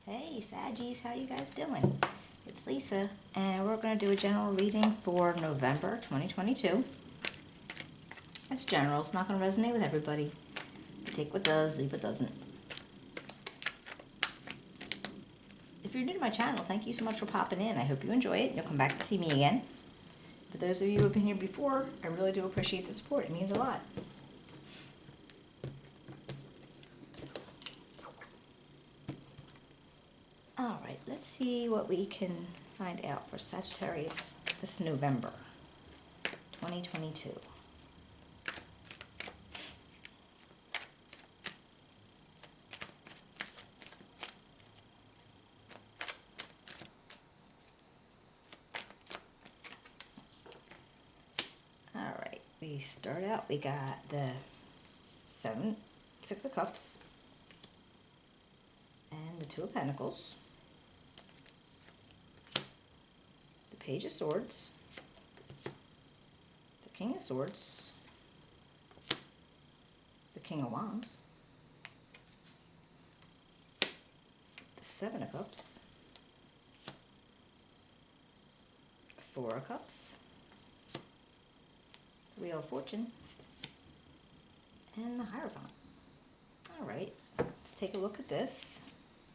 Hey Saggies, how you guys doing? It's Lisa, and we're going to do a general reading for November 2022. It's general, it's not going to resonate with everybody. Take what does, leave what doesn't. If you're new to my channel, thank you so much for popping in. I hope you enjoy it and you'll come back to see me again. For those of you who have been here before, I really do appreciate the support. It means a lot. Alright, let's see what we can find out for Sagittarius this November 2022. Alright, we start out, we got the Six of Cups, and the Two of Pentacles, the Page of Swords, the King of Swords, the King of Wands, the Seven of Cups, Four of Cups, the Wheel of Fortune, and the Hierophant. Alright, let's take a look at this,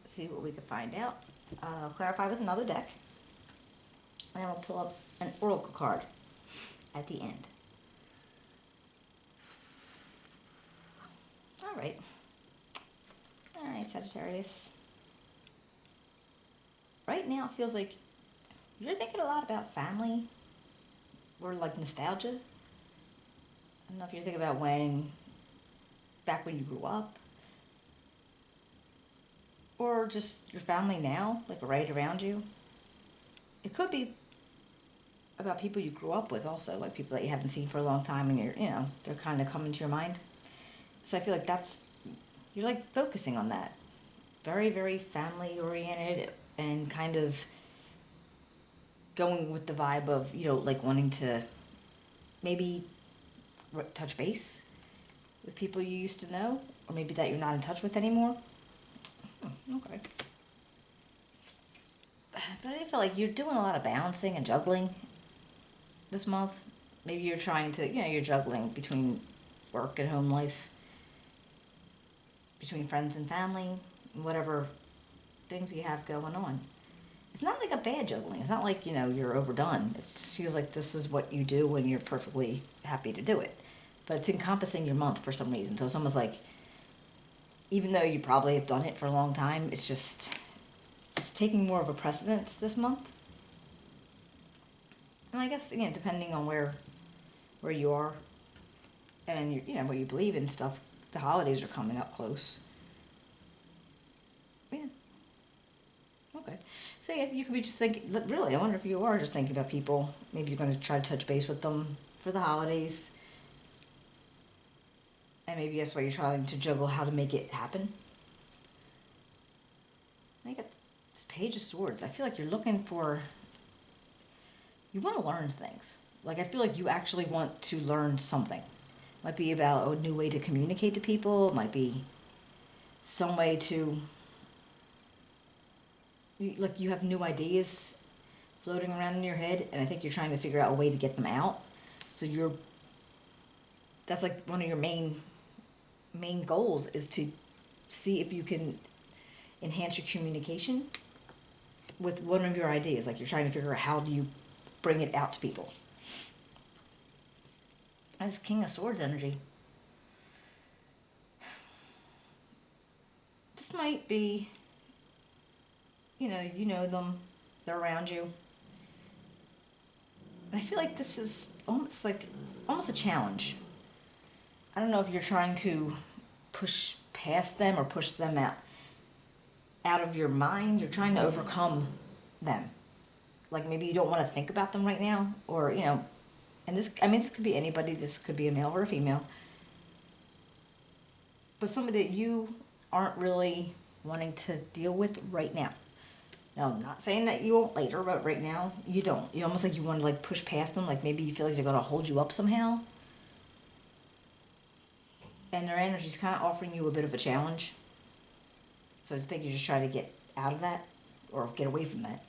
see what we can find out. I'll clarify with another deck, and then we'll pull up an oracle card at the end. Alright, Sagittarius. Right now it feels like you're thinking a lot about family or like nostalgia. I don't know if you're thinking about back when you grew up, or just your family now, like right around you. It could be about people you grew up with also, like people that you haven't seen for a long time and they're kind of coming to your mind. So I feel like you're like focusing on that. Very, very family oriented and kind of going with the vibe of, like wanting to maybe touch base with people you used to know, or maybe that you're not in touch with anymore. Okay. But I feel like you're doing a lot of balancing and juggling this month. Maybe you're trying to, you're juggling between work and home life, between friends and family, whatever things you have going on. It's not like a bad juggling. It's not like, you're overdone. It just feels like this is what you do when you're perfectly happy to do it. But it's encompassing your month for some reason. So it's almost like, even though you probably have done it for a long time, it's taking more of a precedence this month. And I guess, again, depending on where you are and, what you believe in stuff, the holidays are coming up close. Yeah. Okay. So, yeah, you could be just thinking, really, I wonder if you are just thinking about people. Maybe you're going to try to touch base with them for the holidays. And maybe that's why you're trying to juggle how to make it happen. I got this Page of Swords. I feel like you're looking for... You want to learn things. Like, I feel like you actually want to learn something. It might be about a new way to communicate to people. It might be some way to... Like, you have new ideas floating around in your head, and I think you're trying to figure out a way to get them out. So that's like one of your main goals, is to see if you can enhance your communication with one of your ideas. Like, you're trying to figure out how do you bring it out to people. That's King of Swords energy. This might be, you know them, they're around you. I feel like this is almost a challenge. I don't know if you're trying to push past them or push them out of your mind. You're trying to overcome them. Like, maybe you don't want to think about them right now, or, and this could be anybody. This could be a male or a female. But somebody that you aren't really wanting to deal with right now. Now, I'm not saying that you won't later, but right now, you don't. You almost like you want to, like, push past them. Like, maybe you feel like they're going to hold you up somehow. And their energy's kind of offering you a bit of a challenge. So I think you're just trying to get out of that or get away from that.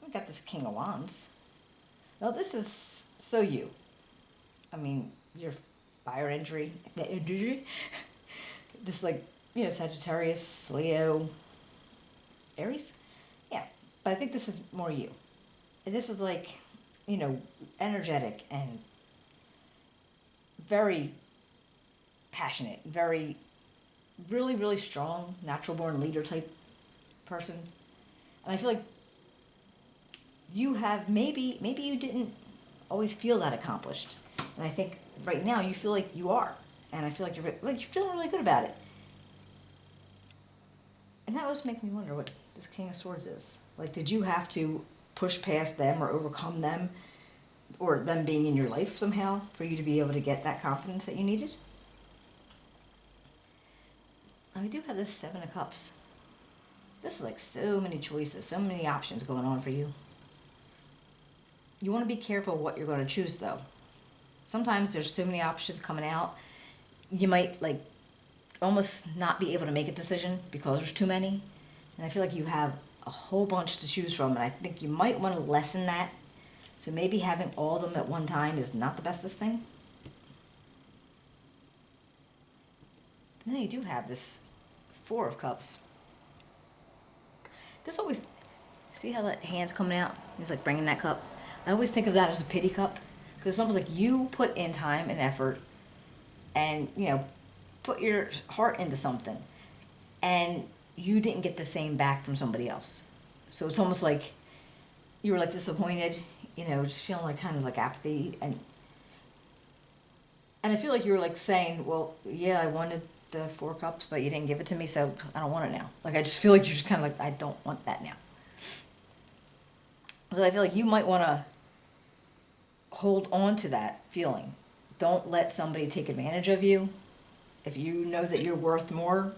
We got this King of Wands. Now this is so you. I mean, your fire energy. This is like, Sagittarius, Leo, Aries. Yeah, but I think this is more you. And this is like, energetic and very passionate, very, really, really strong, natural born leader type person. And I feel like you have, maybe you didn't always feel that accomplished. And I think right now you feel like you are. And I feel like you're feeling really good about it. And that always makes me wonder what this King of Swords is. Like, did you have to push past them or overcome them or them being in your life somehow for you to be able to get that confidence that you needed? I do have this Seven of Cups. This is like so many choices, so many options going on for you. You want to be careful what you're going to choose, though. Sometimes there's so many options coming out, you might almost not be able to make a decision because there's too many. And I feel like you have a whole bunch to choose from, and I think you might want to lessen that. So maybe having all of them at one time is not the bestest thing. And then you do have this Four of Cups. This always, see how that hand's coming out? He's like bringing that cup. I always think of that as a pity cup, because it's almost like you put in time and effort and, put your heart into something, and you didn't get the same back from somebody else. So it's almost like you were disappointed, just feeling kind of apathy, and I feel like you were saying, well, yeah, I wanted the Four Cups, but you didn't give it to me, so I don't want it now. I just feel like you're just kind of I don't want that now. So I feel like you might want to hold on to that feeling. Don't let somebody take advantage of you. If you know that you're worth more,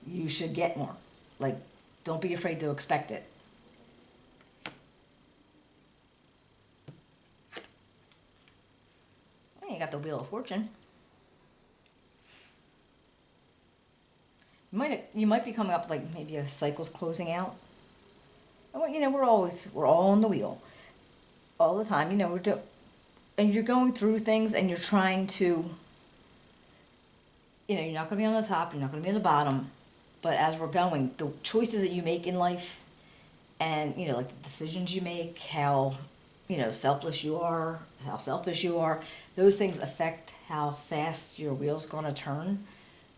you should get more. Don't be afraid to expect it. Well, you got the Wheel of Fortune. You might be coming up maybe a cycle's closing out. And we're all on the wheel all the time. And you're going through things, and you're trying to. You're not going to be on the top, you're not going to be on the bottom, but as we're going, the choices that you make in life, and the decisions you make, how selfless you are, how selfish you are, those things affect how fast your wheel's going to turn.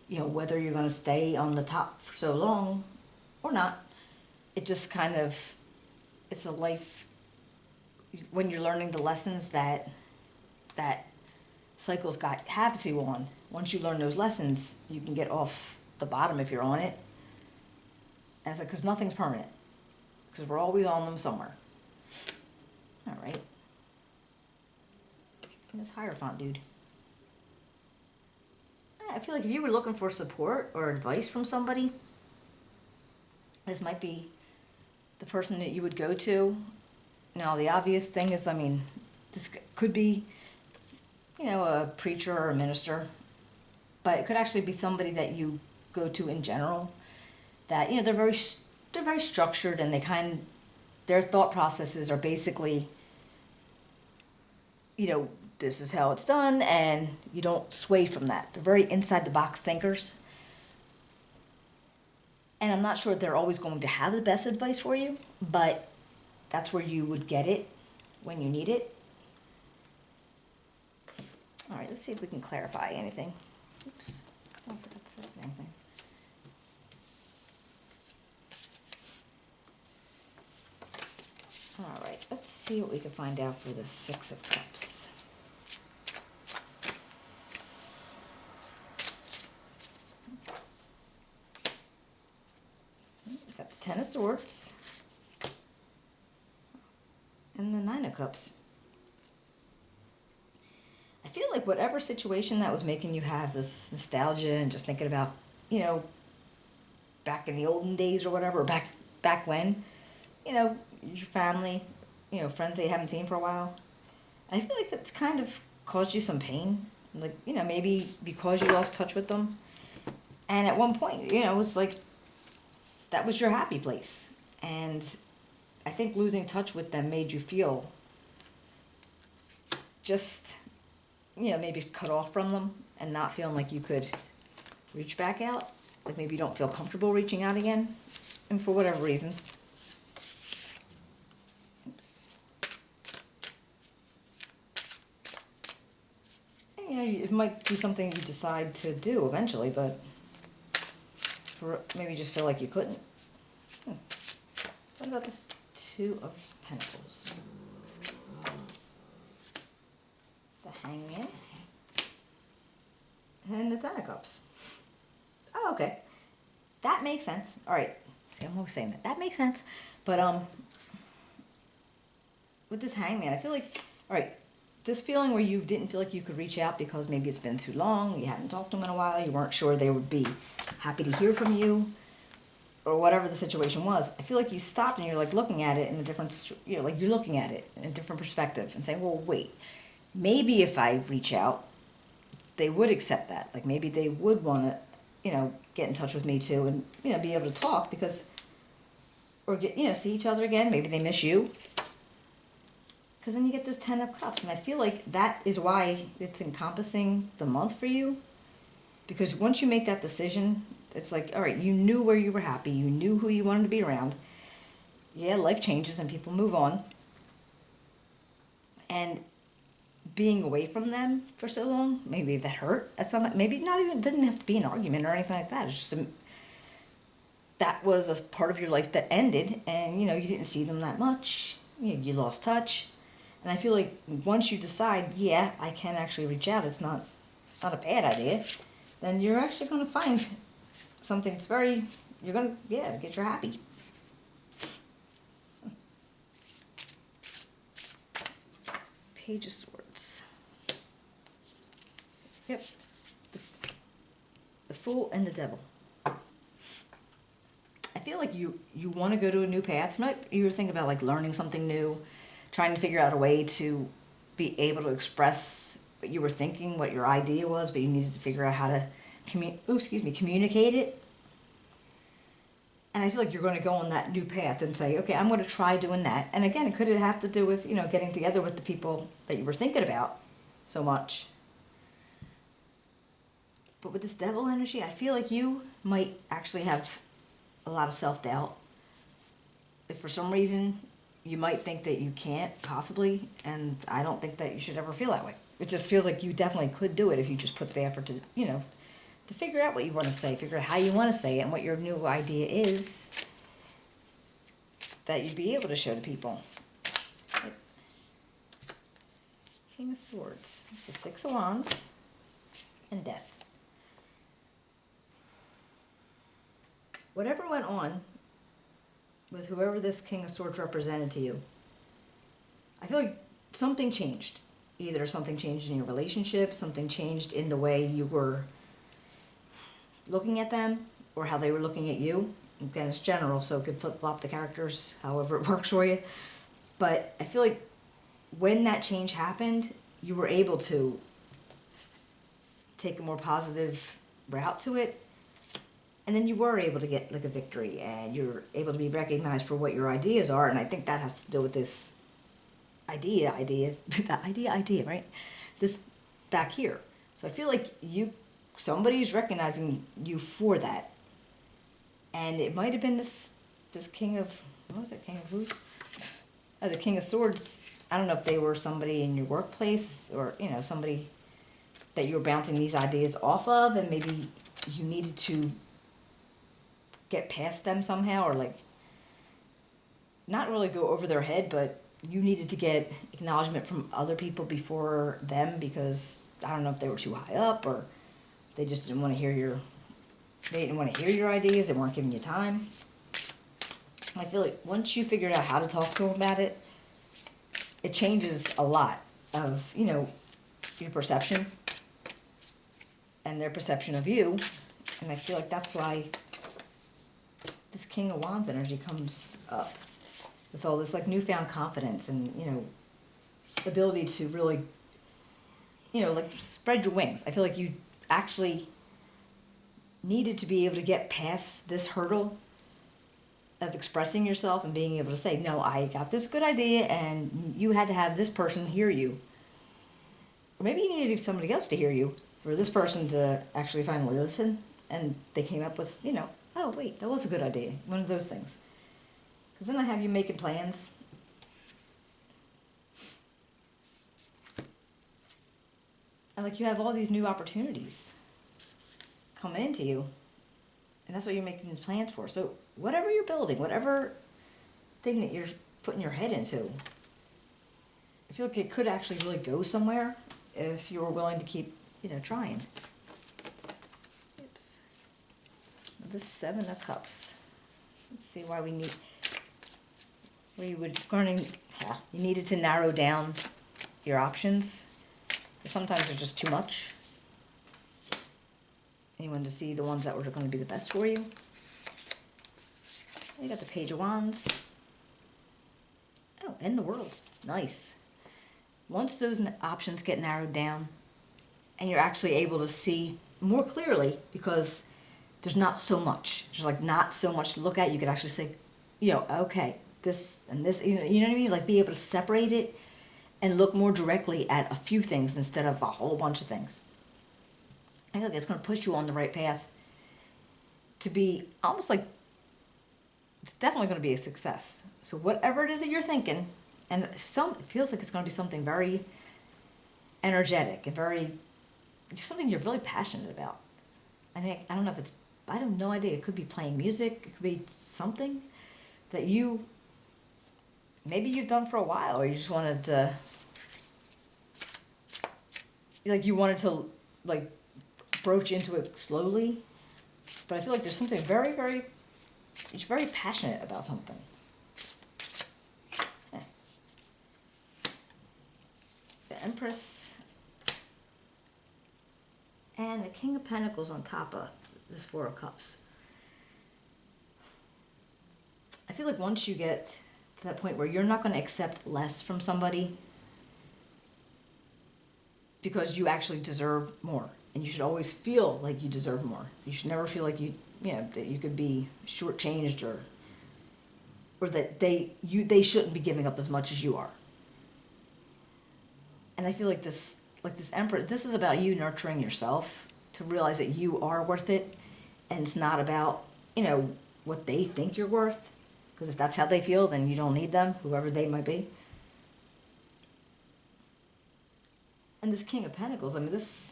Whether you're going to stay on the top for so long or not. It just kind of, it's a life, when you're learning the lessons that cycles have you on. Once you learn those lessons, you can get off the bottom if you're on it. And it's because nothing's permanent. Because we're always on them somewhere. All right. And this Hierophant dude. I feel like if you were looking for support or advice from somebody, this might be the person that you would go to. Now, the obvious thing is, this could be, a preacher or a minister, but it could actually be somebody that you go to in general. That they're very structured, and their thought processes are basically, this is how it's done, and you don't sway from that. They're very inside the box thinkers. And I'm not sure they're always going to have the best advice for you, but that's where you would get it when you need it. All right, let's see if we can clarify anything. Oops, I forgot to say anything. All right, let's see what we can find out for the Six of Cups. We've got the Ten of Swords and the Nine of Cups. I feel like whatever situation that was making you have this nostalgia and just thinking about, back in the olden days or whatever, back when, your family, friends that you haven't seen for a while. And I feel like that's kind of caused you some pain. Maybe because you lost touch with them. And at one point, it's like that was your happy place. And I think losing touch with them made you feel just, maybe cut off from them and not feeling like you could reach back out. Like maybe you don't feel comfortable reaching out again. And for whatever reason. It might be something you decide to do eventually, but maybe you just feel like you couldn't. What about this Two of Pentacles? The Hangman. And the Ten of Cups. Oh, okay. That makes sense. All right. See, I'm always saying that. That makes sense. But, with this Hangman, I feel like, all right, this feeling where you didn't feel like you could reach out because maybe it's been too long, you hadn't talked to them in a while, you weren't sure they would be happy to hear from you, or whatever the situation was. I feel like you stopped and you're like looking at it in a different, you're looking at it in a different perspective and saying, well, wait, maybe if I reach out, they would accept that. Like maybe they would want to, get in touch with me too and, be able to talk because, or get, see each other again. Maybe they miss you. Because then you get this Ten of Cups. And I feel like that is why it's encompassing the month for you. Because once you make that decision, it's like, all right, you knew where you were happy. You knew who you wanted to be around. Yeah, life changes and people move on. And being away from them for so long, maybe that hurt at some, maybe not even, it didn't have to be an argument or anything like that. It's just that was a part of your life that ended and, you didn't see them that much. You lost touch. And I feel like once you decide, yeah, I can actually reach out, it's not a bad idea, then you're actually going to find something that's you're going to, get you happy. Page of Swords. Yep. The Fool and the Devil. I feel like you want to go to a new path. You were thinking about like learning something new, trying to figure out a way to be able to express what you were thinking, what your idea was, but you needed to figure out how to communicate it. And I feel like you're going to go on that new path and say, okay, I'm going to try doing that. And again, it could have to do with, getting together with the people that you were thinking about so much. But with this Devil energy, I feel like you might actually have a lot of self-doubt. If for some reason you might think that you can't possibly, and I don't think that you should ever feel that way. It just feels like you definitely could do it if you just put the effort to, to figure out what you want to say, figure out how you want to say it, and what your new idea is that you'd be able to show to people. King of Swords. This is Six of Wands and Death. Whatever went on with whoever this King of Swords represented to you, I feel like something changed. Either something changed in your relationship, something changed in the way you were looking at them, or how they were looking at you. Again, it's general, so it could flip-flop the characters however it works for you. But I feel like when that change happened, you were able to take a more positive route to it. And then you were able to get like a victory, and you're able to be recognized for what your ideas are. And I think that has to do with this idea, right? This back here. So I feel like somebody's recognizing you for that. And it might have been this King of, what was it, King of who's? The King of Swords. I don't know if they were somebody in your workplace or, somebody that you were bouncing these ideas off of, and maybe you needed to get past them somehow, or like not really go over their head, but you needed to get acknowledgement from other people before them, because I don't know if they were too high up or they just didn't want to hear your ideas. They weren't giving you time. I feel like once you figured out how to talk to them about it, it changes a lot of, your perception and their perception of you. And I feel like that's why this King of Wands energy comes up with all this like newfound confidence and, ability to really, like spread your wings. I feel like you actually needed to be able to get past this hurdle of expressing yourself and being able to say, no, I got this good idea and you had to have this person hear you. Or maybe you needed somebody else to hear you for this person to actually finally listen. And they came up with, oh, wait, that was a good idea. One of those things. Because then I have you making plans. And like you have all these new opportunities coming into you. And that's what you're making these plans for. So whatever you're building, whatever thing that you're putting your head into, I feel like it could actually really go somewhere if you were willing to keep, trying. Oops. The 7 of Cups. Let's see why you needed to narrow down your options. Sometimes they're just too much. And you wanted to see the ones that were going to be the best for you. You got the Page of Wands. Oh, and the World. Nice. Once those options get narrowed down and you're actually able to see more clearly, because there's not so much. There's like not so much to look at. You could actually say, okay, this and this, you know what I mean? Like be able to separate it and look more directly at a few things instead of a whole bunch of things. I feel like it's going to push you on the right path to be almost like, it's definitely going to be a success. So whatever it is that you're thinking, and it feels like it's going to be something very energetic and very, just something you're really passionate about. I mean, I don't know if it's, I have no idea. It could be playing music. It could be something that maybe you've done for a while, or you just wanted to, broach into it slowly. But I feel like there's something very, very, you're very passionate about something. The Empress and the King of Pentacles on top of this 4 of Cups. I feel like once you get to that point where you're not going to accept less from somebody because you actually deserve more. And you should always feel like you deserve more. You should never feel like that you could be shortchanged or that they shouldn't be giving up as much as you are. And I feel like this Emperor, this is about you nurturing yourself to realize that you are worth it, and it's not about what they think you're worth. Because if that's how they feel, then you don't need them, whoever they might be. And this King of Pentacles, I mean, this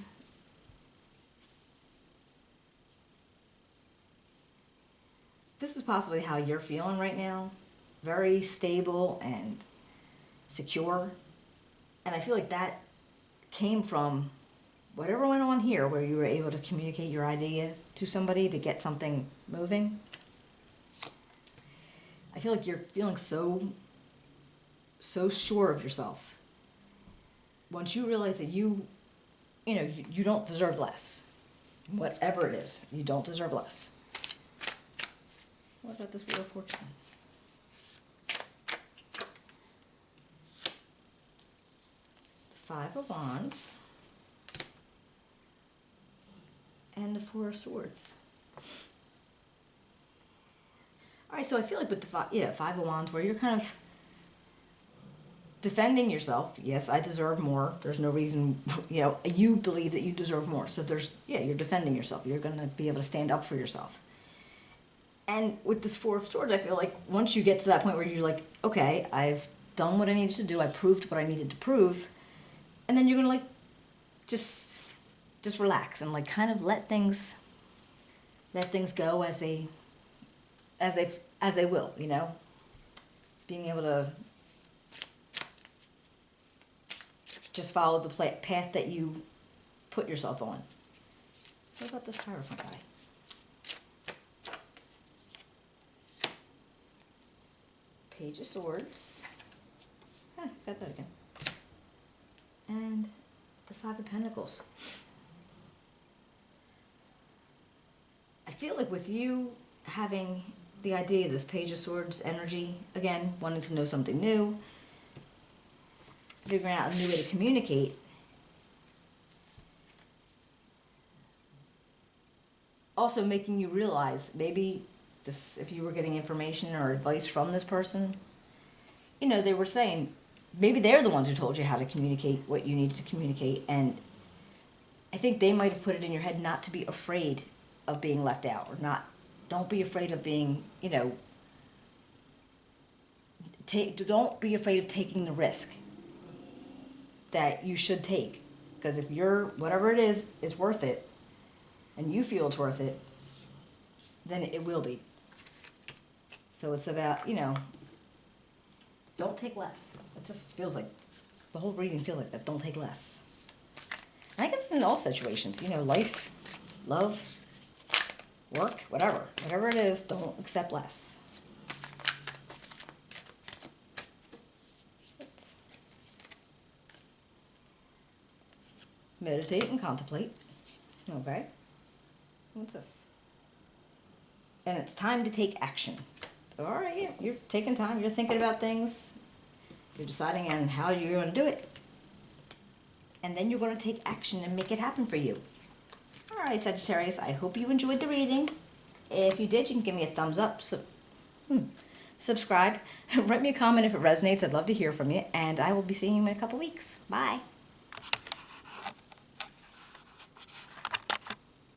is possibly how you're feeling right now. Very stable and secure. And I feel like that came from whatever went on here, where you were able to communicate your idea to somebody to get something moving. I feel like you're feeling so sure of yourself. Once you realize that you don't deserve less. Whatever it is, you don't deserve less. What about this Wheel of Fortune? The 5 of Wands. And the 4 of Swords. Alright, so I feel like with the 5 of Wands, where you're kind of defending yourself. Yes, I deserve more. There's no reason, you believe that you deserve more. So you're defending yourself. You're going to be able to stand up for yourself. And with this 4 of Swords, I feel like once you get to that point where you're like, okay, I've done what I needed to do. I proved what I needed to prove. And then you're going to just relax and kind of let things go as they will, being able to just follow the path that you put yourself on. What about this Hierophant guy? Page of Swords. Got that again. And the 5 of Pentacles. I feel like with you having the idea of this Page of Swords energy, again, wanting to know something new, figuring out a new way to communicate, also making you realize maybe this, if you were getting information or advice from this person, you know, they were saying maybe they're the ones who told you how to communicate what you needed to communicate, and I think they might have put it in your head not to be afraid of being left out, or not, don't be afraid of being, you know, don't be afraid of taking the risk that you should take. Because if you're, whatever it is worth it, and you feel it's worth it, then it will be. So it's about, you know, don't take less. It just feels like, the whole reading feels like that, don't take less. And I guess it's in all situations, you know, life, love, work, whatever it is, don't accept less. Oops. Meditate and contemplate. Okay. What's this? And it's time to take action. So, all right, yeah, you're taking time, you're thinking about things, you're deciding on how you're going to do it. And then you're going to take action and make it happen for you. All right, Sagittarius, I hope you enjoyed the reading. If you did, you can give me a thumbs up. Subscribe. Write me a comment if it resonates. I'd love to hear from you. And I will be seeing you in a couple weeks. Bye.